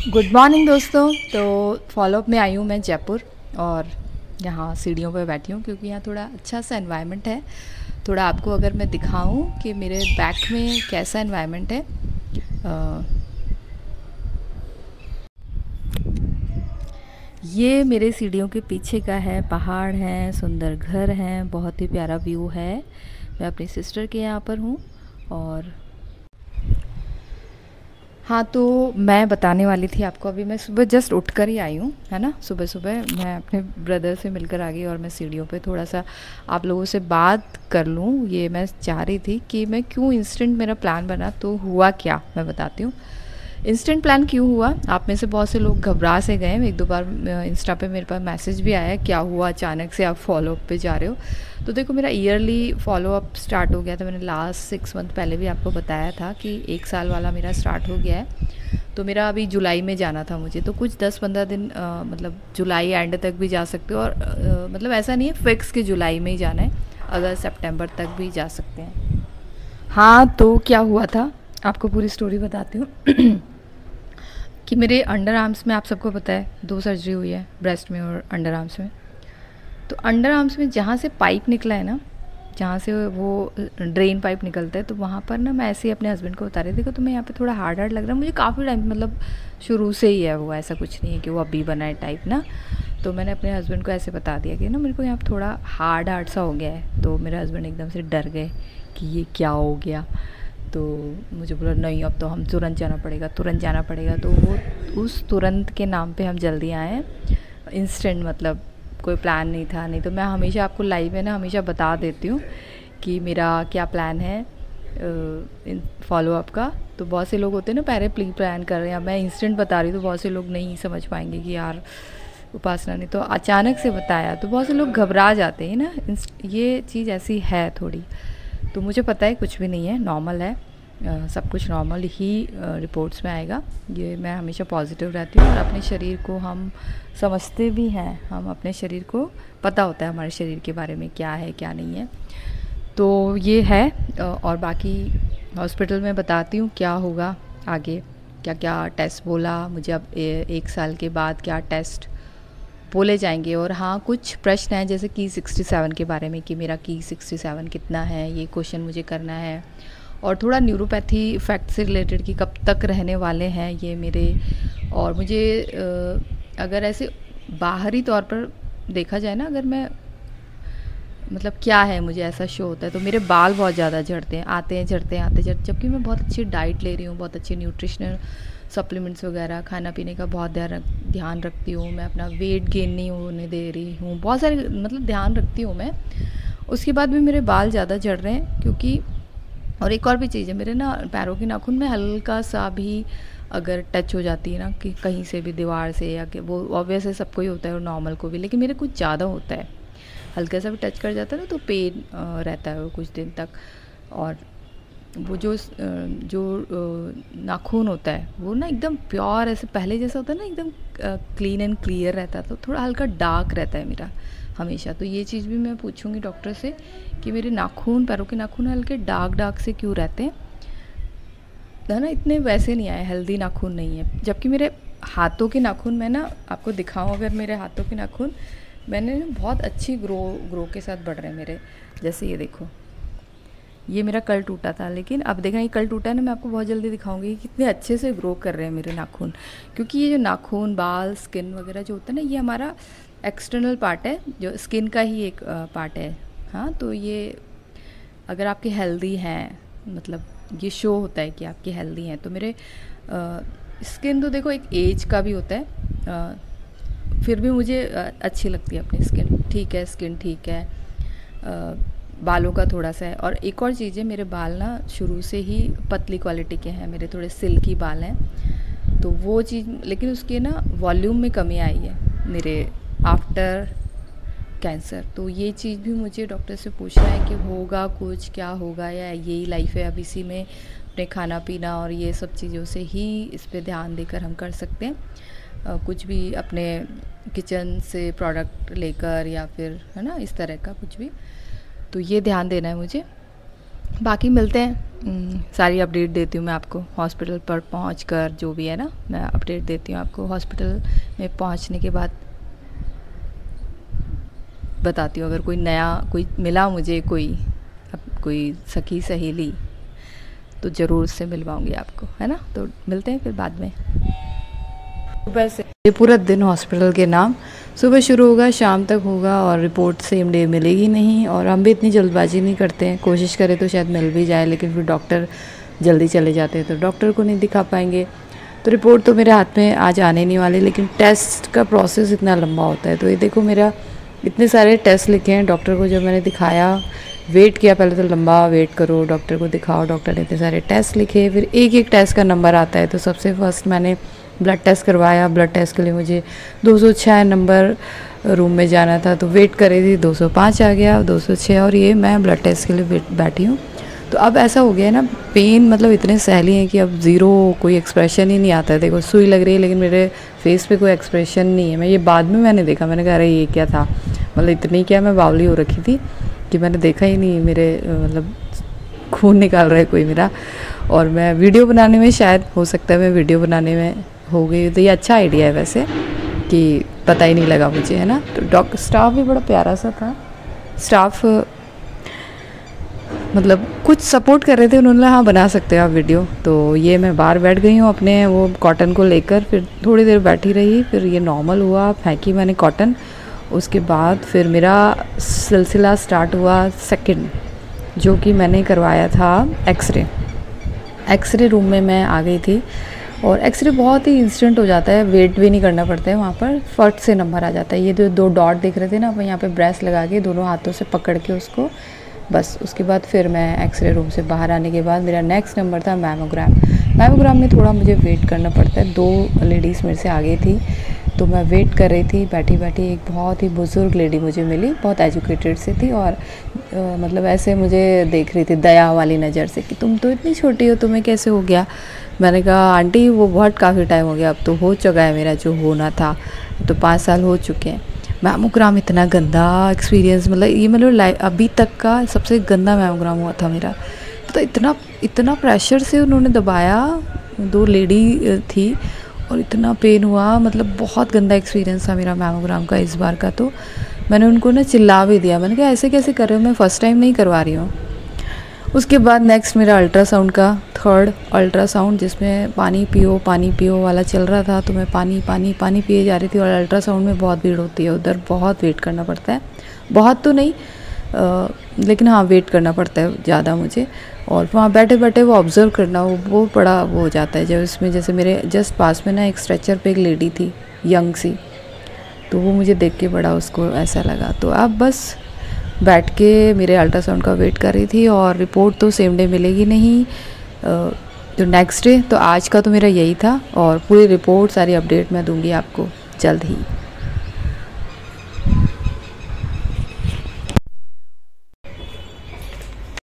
Good morning दोस्तों। तो follow up में आई हूँ मैं जयपुर, और यहाँ सीढ़ियों पर बैठी हूँ क्योंकि यहाँ थोड़ा अच्छा सा एनवायरनमेंट है। थोड़ा आपको अगर मैं दिखाऊँ कि मेरे बैक में कैसा एनवायरनमेंट है। अ, ये मेरे सीढ़ियों के पीछे का है, पहाड़ हैं, सुंदर घर हैं, बहुत ही प्यारा व्यू है। मैं अपनी सिस्टर के यहाँ पर हूँ। और हाँ, तो मैं बताने वाली थी आपको, अभी मैं सुबह जस्ट उठ कर ही आई हूँ, है ना। सुबह सुबह मैं अपने ब्रदर से मिलकर आ गई और मैं सीढ़ियों पे थोड़ा सा आप लोगों से बात कर लूँ, ये मैं चाह रही थी कि मैं क्यों इंस्टेंट मेरा प्लान बना। तो हुआ क्या, मैं बताती हूँ। इंस्टेंट प्लान क्यों हुआ, आप में से बहुत से लोग घबरा से गए। एक दो बार इंस्टा पे मेरे पास मैसेज भी आया, क्या हुआ अचानक से आप फॉलोअप पे जा रहे हो। तो देखो, मेरा ईयरली फॉलोअप स्टार्ट हो गया था। मैंने लास्ट 6 मंथ पहले भी आपको बताया था कि 1 साल वाला मेरा स्टार्ट हो गया है। तो मेरा अभी जुलाई में जाना था मुझे, तो कुछ 10-15 दिन मतलब जुलाई एंड तक भी जा सकते हो। और मतलब ऐसा नहीं है फिक्स कि जुलाई में ही जाना है, अगर सितंबर तक भी जा सकते हैं। हाँ, तो क्या हुआ था आपको पूरी स्टोरी बताती हूँ। कि मेरे अंडर आर्म्स में, आप सबको पता है, 2 सर्जरी हुई है, ब्रेस्ट में और अंडर आर्म्स में। तो अंडर आर्म्स में जहाँ से पाइप निकला है ना, जहाँ से वो ड्रेन पाइप निकलता है, तो वहाँ पर ना मैं ऐसे ही अपने हस्बैंड को बता रही थी कि तुम्हें यहाँ पे थोड़ा हार्ड हार्ड लग रहा है। मुझे काफ़ी टाइम, मतलब शुरू से ही है वो, ऐसा कुछ नहीं है कि वो अभी बना है टाइप ना। तो मैंने अपने हस्बैंड को ऐसे बता दिया कि ना मेरे को यहाँ पे थोड़ा हार्ड हार्ड सा हो गया है। तो मेरे हस्बैंड एकदम से डर गए कि ये क्या हो गया। तो मुझे बोला नहीं, अब तो हम तुरंत जाना पड़ेगा, तुरंत जाना पड़ेगा। तो वो उस तुरंत के नाम पे हम जल्दी आए। इंस्टेंट मतलब कोई प्लान नहीं था। नहीं तो मैं हमेशा आपको लाइव में ना हमेशा बता देती हूँ कि मेरा क्या प्लान है फॉलोअप का। तो बहुत से लोग होते हैं ना पहले प्री प्लान कर रहे हैं, मैं इंस्टेंट बता रही हूँ, तो बहुत से लोग नहीं समझ पाएंगे कि यार उपासना ने तो अचानक से बताया, तो बहुत से लोग घबरा जाते हैं ना। ये चीज़ ऐसी है थोड़ी। तो मुझे पता है कुछ भी नहीं है, नॉर्मल है। सब कुछ नॉर्मल ही रिपोर्ट्स में आएगा। ये मैं हमेशा पॉजिटिव रहती हूँ, और अपने शरीर को हम समझते भी हैं। हम अपने शरीर को पता होता है हमारे शरीर के बारे में क्या है क्या नहीं है। तो ये है। और बाकी हॉस्पिटल में बताती हूँ क्या होगा आगे, क्या क्या टेस्ट बोला मुझे। अब 1 साल के बाद क्या टेस्ट बोले जाएंगे। और हाँ, कुछ प्रश्न हैं जैसे की 67 के बारे में, कि मेरा की 67 कितना है, ये क्वेश्चन मुझे करना है। और थोड़ा न्यूरोपैथी फैक्ट से रिलेटेड कि कब तक रहने वाले हैं ये मेरे। और मुझे अगर ऐसे बाहरी तौर पर देखा जाए ना, अगर मैं मतलब क्या है मुझे ऐसा शो होता है, तो मेरे बाल बहुत ज़्यादा झड़ते हैं, आते हैं झड़ते हैं, आते झड़ते, जबकि मैं बहुत अच्छी डाइट ले रही हूँ, बहुत अच्छे न्यूट्रिशनल सप्लीमेंट्स वगैरह, खाना पीने का बहुत ध्यान रखती हूँ मैं। अपना वेट गेन नहीं होने दे रही हूँ, बहुत सारे मतलब ध्यान रखती हूँ मैं। उसके बाद भी मेरे बाल ज़्यादा झड़ रहे हैं क्योंकि। और एक और भी चीज़ है, मेरे ना पैरों के नाखून में हल्का सा भी अगर टच हो जाती है ना, कि कहीं से भी दीवार से, या कि वो ऑब्वियस है, सबको ही होता है और नॉर्मल को भी, लेकिन मेरे कुछ ज़्यादा होता है। हल्का सा भी टच कर जाता है ना तो पेन रहता है वो कुछ दिन तक। और वो जो नाखून होता है वो ना एकदम प्योर ऐसे पहले जैसा होता है ना, एकदम क्लीन एंड क्लियर रहता है। तो थोड़ा हल्का डार्क रहता है मेरा हमेशा। तो ये चीज़ भी मैं पूछूंगी डॉक्टर से कि मेरे नाखून, पैरों के नाखून हल्के डार्क डार्क से क्यों रहते हैं, है ना। इतने वैसे नहीं आए, हेल्दी नाखून नहीं है। जबकि मेरे हाथों के नाखून, मैं ना आपको दिखाऊं अगर, मेरे हाथों के नाखून मैंने ना बहुत अच्छी ग्रो के साथ बढ़ रहे हैं मेरे। जैसे ये देखो, ये मेरा कल टूटा था, लेकिन अब देखना ये कल टूटा है ना, मैं आपको बहुत जल्दी दिखाऊंगी कि कितने अच्छे से ग्रो कर रहे हैं मेरे नाखून। क्योंकि ये जो नाखून, बाल, स्किन वगैरह जो होता है ना, ये हमारा एक्सटर्नल पार्ट है, जो स्किन का ही एक पार्ट है। हाँ, तो ये अगर आपके हेल्दी हैं, मतलब ये शो होता है कि आपके हेल्दी हैं। तो मेरे स्किन तो देखो एक एज का भी होता है, फिर भी मुझे अच्छी लगती है अपनी स्किन। ठीक है, स्किन ठीक है। बालों का थोड़ा सा है। और एक और चीज़ है, मेरे बाल ना शुरू से ही पतली क्वालिटी के हैं, मेरे थोड़े सिल्की बाल हैं। तो वो चीज़, लेकिन उसके ना वॉल्यूम में कमी आई है मेरे आफ्टर कैंसर। तो ये चीज़ भी मुझे डॉक्टर से पूछना है कि होगा कुछ, क्या होगा, या यही लाइफ है अब, इसी में अपने खाना पीना और ये सब चीज़ों से ही इस पे ध्यान देकर हम कर सकते हैं। कुछ भी अपने किचन से प्रोडक्ट लेकर, या फिर है ना इस तरह का कुछ भी, तो ये ध्यान देना है मुझे। बाकी मिलते हैं। सारी अपडेट देती हूँ मैं आपको हॉस्पिटल पर पहुँचकर, जो भी है ना मैं अपडेट देती हूँ आपको हॉस्पिटल में पहुँचने के बाद बताती हूँ। अगर कोई नया कोई मिला मुझे, कोई सखी सहेली, तो ज़रूर उससे मिलवाऊँगी आपको, है ना। तो मिलते हैं फिर बाद में। सुबह से ये पूरा दिन हॉस्पिटल के नाम, सुबह शुरू होगा शाम तक होगा और रिपोर्ट सेम डे मिलेगी नहीं। और हम भी इतनी जल्दबाजी नहीं करते हैं, कोशिश करें तो शायद मिल भी जाए, लेकिन फिर डॉक्टर जल्दी चले जाते हैं तो डॉक्टर को नहीं दिखा पाएंगे। तो रिपोर्ट तो मेरे हाथ में आज आने नहीं वाली, लेकिन टेस्ट का प्रोसेस इतना लंबा होता है। तो ये देखो मेरा इतने सारे टेस्ट लिखे हैं। डॉक्टर को जब मैंने दिखाया, वेट किया, पहले तो लंबा वेट करो, डॉक्टर को दिखाओ, डॉक्टर ने इतने सारे टेस्ट लिखे, फिर एक एक टेस्ट का नंबर आता है। तो सबसे फर्स्ट मैंने ब्लड टेस्ट करवाया। ब्लड टेस्ट के लिए मुझे 206 नंबर रूम में जाना था, तो वेट करे थी, 205 आ गया, 206, और ये मैं ब्लड टेस्ट के लिए बैठी हूँ। तो अब ऐसा हो गया है ना, पेन मतलब इतने सहली हैं कि अब ज़ीरो, कोई एक्सप्रेशन ही नहीं आता है। देखो सुई लग रही है लेकिन मेरे फेस पे कोई एक्सप्रेशन नहीं है। मैं ये बाद में मैंने देखा, मैंने कहा अरे ये क्या था, मतलब इतनी क्या मैं बावली हो रखी थी कि मैंने देखा ही नहीं, मेरे मतलब खून निकाल रहा है कोई मेरा। और मैं वीडियो बनाने में, शायद हो सकता है मैं वीडियो बनाने में हो गई, तो ये अच्छा आइडिया है वैसे कि पता ही नहीं लगा मुझे, है ना। तो स्टाफ भी बड़ा प्यारा सा था, स्टाफ मतलब कुछ सपोर्ट कर रहे थे, उन्होंने हाँ बना सकते हो आप वीडियो। तो ये मैं बाहर बैठ गई हूँ अपने वो कॉटन को लेकर, फिर थोड़ी देर बैठी रही, फिर ये नॉर्मल हुआ, फेंकी मैंने कॉटन। उसके बाद फिर मेरा सिलसिला स्टार्ट हुआ सेकंड, जो कि मैंने करवाया था एक्सरे रूम में मैं आ गई थी। और एक्सरे बहुत ही इंस्टेंट हो जाता है, वेट भी नहीं करना पड़ता है, वहाँ पर फट से नंबर आ जाता है। ये जो 2 डॉट दिख रहे थे ना, यहाँ पे ब्रेस लगा के दोनों हाथों से पकड़ के उसको, बस उसके बाद फिर मैं एक्सरे रूम से बाहर आने के बाद मेरा नेक्स्ट नंबर था मैमोग्राम में थोड़ा मुझे वेट करना पड़ता है, 2 लेडीज़ मेरे से आगे थी, तो मैं वेट कर रही थी बैठी बैठी। एक बहुत ही बुज़ुर्ग लेडी मुझे मिली, बहुत एजुकेटेड से थी, और मतलब ऐसे मुझे देख रही थी दया वाली नज़र से कि तुम तो इतनी छोटी हो, तुम्हें कैसे हो गया। मैंने कहा आंटी वो बहुत काफ़ी टाइम हो गया, अब तो हो चुका है मेरा जो होना था, तो 5 साल हो चुके हैं। मैमोग्राम इतना गंदा एक्सपीरियंस, मतलब ये मतलब अभी तक का सबसे गंदा मैमोग्राम हुआ था मेरा। तो इतना प्रेशर से उन्होंने दबाया, 2 लेडी थी, और इतना पेन हुआ, मतलब बहुत गंदा एक्सपीरियंस था मेरा मैमोग्राम का इस बार का। तो मैंने उनको ना चिल्ला भी दिया, मैंने कहा ऐसे कैसे कर रहे हो, मैं फ़र्स्ट टाइम नहीं करवा रही हूँ। उसके बाद नेक्स्ट मेरा अल्ट्रासाउंड का, 3rd अल्ट्रासाउंड, जिसमें पानी पियो वाला चल रहा था। तो मैं पानी पिए जा रही थी, और अल्ट्रासाउंड में बहुत भीड़ होती है, उधर बहुत वेट करना पड़ता है, बहुत तो नहीं लेकिन हाँ वेट करना पड़ता है ज़्यादा मुझे। और वहाँ बैठे बैठे वो ऑब्ज़र्व करना, वो बड़ा वो हो जाता है। जब इसमें जैसे मेरे जस्ट पास में ना एक स्ट्रेचर पे एक लेडी थी यंग सी, तो वो मुझे देख के बड़ा उसको ऐसा लगा। तो अब बस बैठ के मेरे अल्ट्रासाउंड का वेट कर रही थी, और रिपोर्ट तो सेम डे मिलेगी नहीं, तो नेक्स्ट डे। तो आज का तो मेरा यही था, और पूरी रिपोर्ट सारी अपडेट मैं दूंगी आपको जल्द ही।